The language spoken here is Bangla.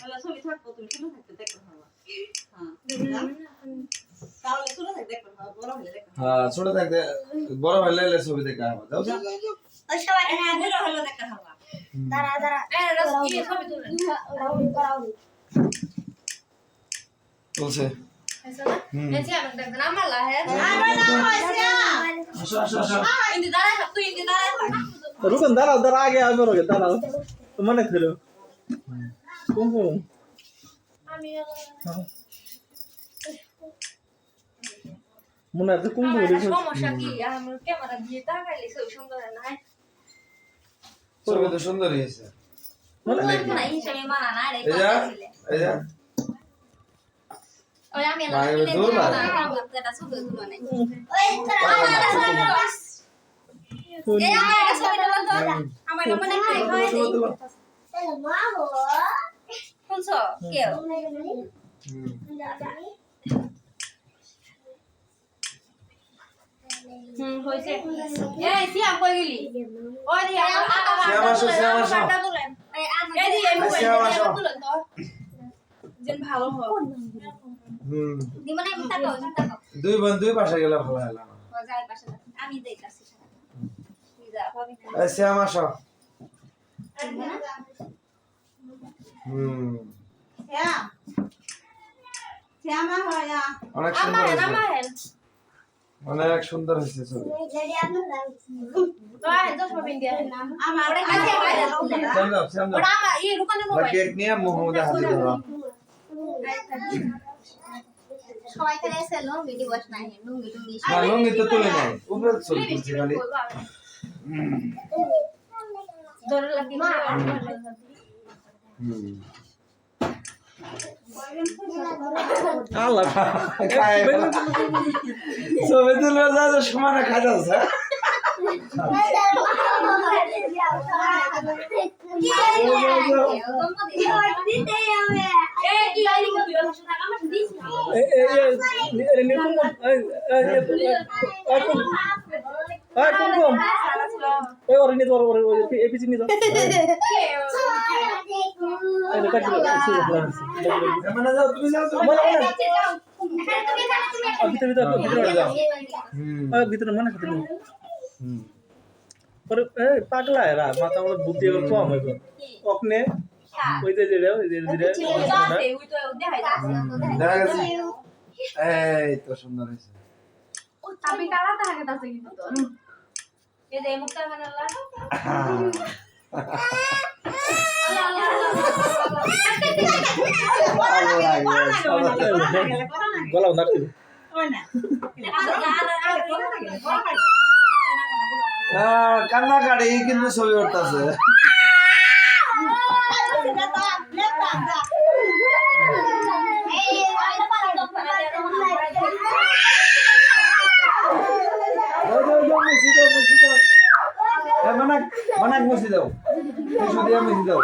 তাহলে ছবি থাকবো তুমি শুনে থাকতে দেখতে পারবা হ্যাঁ তাহলে শুনে থাকতে দেখতে পারবা বড় হলে দেখতে হ্যাঁ ছোট থাকতে বড় হলে ছবি দেখা হবে যাও যাও ওই সবাই বড় হলে দেখতে পারবা দাঁড়া দাঁড়া এই ছবি তুলেন করাও চলছে এসে আমি দেখেন আমার লাহে আসো আসো আসো ইন্দি দাঁড়া তুই ইন্দি দাঁড়া रुकन दाঁড়াও দাঁড়া আগে আসবে রোগে দাঁড়াও মনে করো কুমকুম আমি মনে আছে কুমকুম সমস্যা কি আমার ক্যামেরা দিয়ে তাকাইলে ছবি সুন্দর না ছবি তো সুন্দর হয়েছে না হিসাবে মানা না রে এই যা এই যা ওই আমি দূর না এটা ছবি তুলো নাই ওই এই আমার ছবি তুলো তো আমার মনে করে হয় দেই শুনছো কেউ হইছে এই সিয়াম কই গেলি ওই দি শ্যাম আসো কাটা তুলেন এই দি এই মোবাইল তুলেন তো যেন ভালো হয় দি মানে তাকাও তাকাও দুই বোন দুই পাশে গেলে ভালো হলো ও যাই পাশে আমি দেখাচ্ছি তুই যা ভাবি এই শ্যাম আসো শ্যাম শ্যামা হয়া অনেক সুন্দর হয়েছে আমার অনেক সুন্দর হয়েছে ছবি ভাই 10 মিনিট দিয়ে আমার ওরে কাছে বাইরে তুলেন শ্যাম যাও শ্যাম যাও ওরা আমার এই দোকানে মোবাইল কেক নিয়ে মোহাম্মদ হাতে ধরো সবাই করে এসেলো ভিডিও বস নাই লুঙ্গি টুঙ্গি না লুঙ্গি তো তুলে নাই উপরে ছবি তুলছি খালি ধরে লাগি আল্লাহ ছবি তুলে যা সমানে খাইতেছে মানে যাও তুমি যাও ভিতরে মনে খাতে পাগলা এরা মাথা আমার বুদ্ধি কম হইব ওখানে ওই যে ধীরে দেখা গেছে এই তো সুন্দর হয়েছে tapi kalah tak kata segitu tuh ya deh muka mana lah গলা নাড়তে কান্নাকাটি কিন্তু ছবি উঠতেছে মনাক মনাক মুছি দাও মুছি দাও